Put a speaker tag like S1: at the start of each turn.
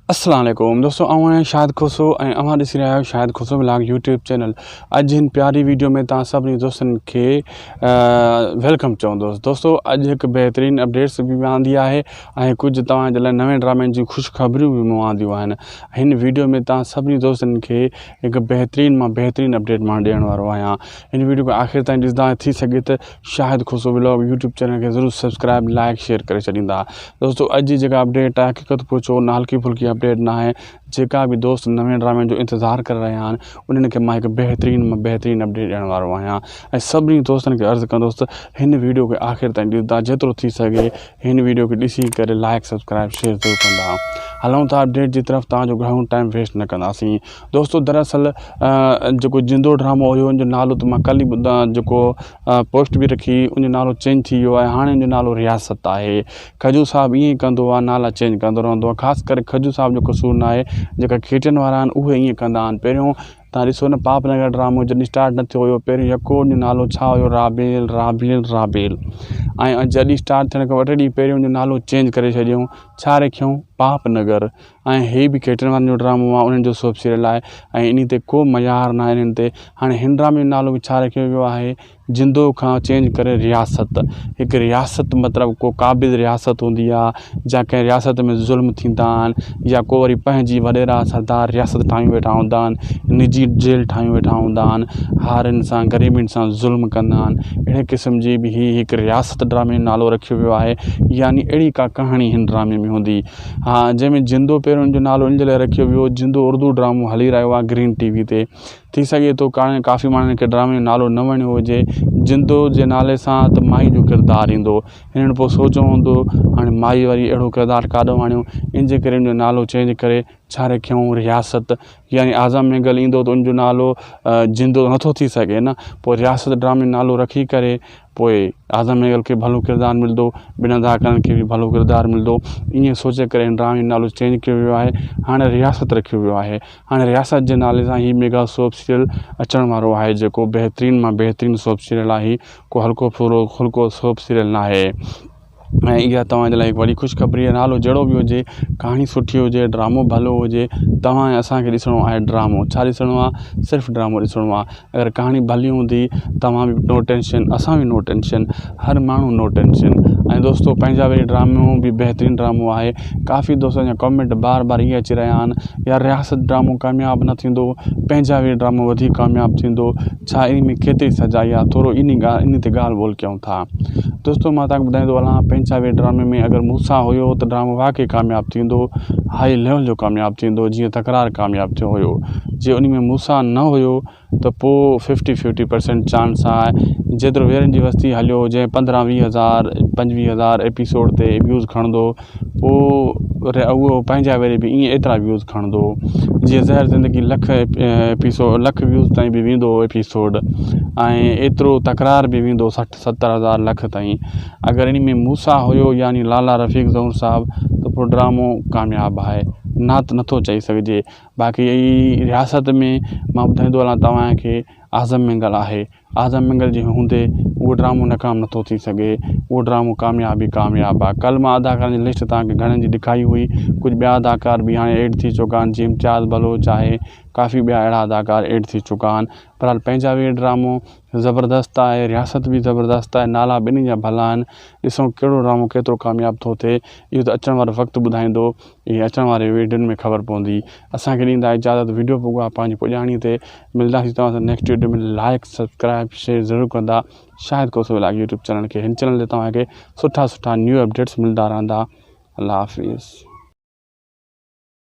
S1: अस्सलाम वालेकुम दोस्तों, आऊं शाहिद खुसो ऐं अवां ॾिसी रहिया आहियो शाहिद खुसो ब्लॉग यूट्यूब चैनल। अॼु हिन प्यारी वीडियो में तव्हां सभिनी दोस्तनि खे वेलकम चवंदुसि। दोस्तों, अॼु हिकु बहितरीनु अपडेट्स बि आंदी आहे ऐं कुझु तव्हांजे लाइ नवे ड्रामनि जूं ख़ुशख़बरियूं बि मूं आंदियूं आहिनि। हिन वीडियो में तव्हां सभिनी दोस्तनि खे हिकु बहितरीनु अपडेट मां ॾियण वारो आहियां। हिन वीडियो खे आख़िर ताईं ॾिसंदा, थी सघे त शाहिद खुसो ब्लॉग यूट्यूब चैनल खे ज़रूरु सब्सक्राइब लाइक शेयर करे छॾींदा। दोस्तों, अॼु जी जेका अपडेट आहे हक़ीक़त पुछो न हल्की फुल्की अपडेट ना है। जेका भी दोस्त नवे ड्रामे जो इंतज़ार कर रहा आहिनि उन्हनि खे मां हिकु बहितरीनु अपडेट ॾियण वारो आहियां ऐं सभिनी दोस्तनि खे अर्ज़ु कंदुसि हिन वीडियो खे आख़िर ताईं ॾिसंदा, जेतिरो थी सघे हिन वीडियो खे ॾिसी करे लाइक सब्सक्राइब शेयर ज़रूरु कंदा। हलूं था अपडेट जी तरफ़, तव्हांजो घणो टाइम वेस्ट न कंदासीं। दोस्तों, दरअसल जेको जिंदो ड्रामो हुयो उनजो नालो त मां कल्ह ई जेको पोस्ट बि रखी, उनजो नालो चेंज थी वियो आहे। हाणे उनजो नालो रियासत आहे। खजू साहब ईअं ई कंदो आहे, नाला चेंज कंदो रहंदो आहे। ख़ासि करे खजू साहब जो कसूर न आहे, जेका खीचनि वारा आहिनि उहे ईअं कंदा आहिनि। पहिरियों तव्हां ॾिसो न, पाप नगर ड्रामो जॾहिं स्टार्ट न थियो हुयो, पहिरियों यको जो नालो छा हुयो, राबेल ऐं जॾहिं स्टार्ट थियण खां ॿ टे ॾींहं पहिरियों जो नालो चेंज करे छॾियऊं, छा रखियऊं, पाप नगर। ऐं हे बि खीचनि वारनि जो ड्रामो आहे, उन्हनि जो सोप सीरियल आहे ऐं इन ते को मयार न आहे इन्हनि ते। हाणे हिन ड्रामे जो नालो बि छा रखियो वियो आहे, जिंदो खां चेंज करे रियासत। हिकु रियासत मतिलबु को क़ाबिज़ रियासत हूंदी आहे, या कंहिं रियासत में ज़ुल्म थींदा आहिनि, या को वरी पंहिंजी वॾेरा सरदार रियासत ठाहियूं वेठा हूंदा आहिनि, निजी जेल ठाहियूं वेठा हूंदा आहिनि, हारनि सां ग़रीबनि सां ज़ुल्म कंदा आहिनि। अहिड़े क़िस्म जी बि हिकु रियासत ड्रामे जो नालो रखियो वियो आहे, यानी अहिड़ी का कहाणी हिन ड्रामे में हूंदी। हा, जंहिंमें जिंदो पहिरियों जो नालो इन जे लाइ रखियो वियो, जिंदो उर्दू ड्रामो हली रहियो आहे ग्रीन TV ते। थी सघे थो काफ़ी माण्हुनि खे ड्रामे जो नालो न वणियो हुजे। जिंदो जे नाले सां त माई जो किरदारु ईंदो, हिननि पोइ सोचियो हूंदो हाणे माई वरी अहिड़ो किरदारु काॾो आणियूं, इन जे करे उनजो नालो चेंज करे छा रखियऊं, रियासत। यानी आज़म मेंगल ईंदो त उनजो नालो जिंदो नथो थी सघे न, पोइ रियासत ड्रामे जो नालो रखी करे पोइ आज़म मेंगल खे भलो किरदारु मिलंदो, ॿिनि अदाकारनि खे बि भलो किरदारु मिलंदो। ईअं सोचे करे हिन ड्रामे जो नालो चेंज कयो वियो आहे, हाणे रियासत रखियो वियो आहे। हाणे रियासत जे नाले सां ही मेगा सोप सीरियल अचण वारो आहे, जेको बहितरीनु सोप सीरियल आहे। को हल्को फुल्को सोप सीरियल न आहे ऐं इहा तव्हांजे लाइ हिकु वॾी ख़ुशख़बरी आहे। नालो जहिड़ो बि हुजे, कहाणी सुठी हुजे, ड्रामो भलो हुजे, तव्हां असांखे ॾिसणो आहे ड्रामो। छा ॾिसणो आहे, सिर्फ़ु ड्रामो ॾिसणो आहे। अगरि कहाणी भली हूंदी, तव्हां बि नो टेंशन, असां बि नो टेंशन, हर माण्हू नो टेंशन। ऐं दोस्तों, पंहिंजा वरी ड्रामो बि बहितरीनु ड्रामो आहे। काफ़ी दोस्तनि जा कमेंट बार इहे अची रहिया आहिनि, यार रियासत ड्रामो कामयाबु न थींदो, पंहिंजा वरी ड्रामो वधीक कामयाबु थींदो, छा इन में केतिरी सजाई आहे, थोरो इन ते ॻाल्हि ॿोल कयूं था। दोस्तों, मां तव्हांखे ॿुधाईंदो हलां, पंहिंजा वे ड्रामे में अगरि मूंसां हुयो त ड्रामो वाक़ई कामयाबु थींदो, हाई लेवल जो कामयाबु थींदो, जीअं तकरार कामयाबु थियो हुयो। जे उन में मूंसां न हुयो त पोइ 50-50% चांस आहे। जेतिरो वेरनि जी वस्ती हलियो, जंहिं 15-20 हज़ार 25,000 एपिसोड ते व्यूज़ खणंदो, पोइ उहो पंहिंजा वेरे बि ईअं एतिरा व्यूज़ खणंदो। जीअं ज़हर ज़िंदगी लख व्यूज़ ताईं बि वेंदो एपिसोड, ऐं एतिरो तकरार बि वेंदो 60-70 हज़ार लख ताईं। अगरि इन में मूंसां हुयो, यानी लाला रफ़ीक ज़हूर साहब, त पोइ ड्रामो कामयाबु आहे, नथो चई सघिजे। बाक़ी रियासत में मां ॿुधाईंदो हलां तव्हांखे, आज़म मेंगल आहे। आज़म मेंगल जे हूंदे उहो ड्रामो नाकाम नथो थी सघे, उहो ड्रामो कामयाबु आहे। कल्ह मां अदाकारनि जी लिस्ट तव्हांखे घणनि जी ॾेखारी हुई। कुझु ॿिया अदाकार बि हाणे एड थी चुका आहिनि, जीअं इम्तियाज़ बलोच आहे, काफ़ी ॿिया अहिड़ा अदाकार एड थी चुका आहिनि। बहरहाल पंहिंजा वे ड्रामो ज़बरदस्तु आहे, रियासत बि ज़बरदस्तु आहे, नाला ॿिन्ही जा भला आहिनि। ॾिसूं कहिड़ो ड्रामो केतिरो कामयाबु थो थिए, इहो त अचण वारो वक़्तु ॿुधाईंदो, इहे अचण वारे वीडियोनि में ख़बर पवंदी। असांखे ॾींदा इजाज़त, वीडियो पोइ आहे पंहिंजी पुॼाणी ते। मिलंदासीं तव्हां सां नेक्स्ट वीडियो में। लाइक सब्सक्राइब शेयर ज़रूरु कंदा शाहिद खुसो ब्लॉग यूट्यूब चैनल खे। हिन चैनल ते तव्हांखे सुठा न्यू अपडेट्स मिलंदा रहंदा। अल्लाह हाफ़िज़।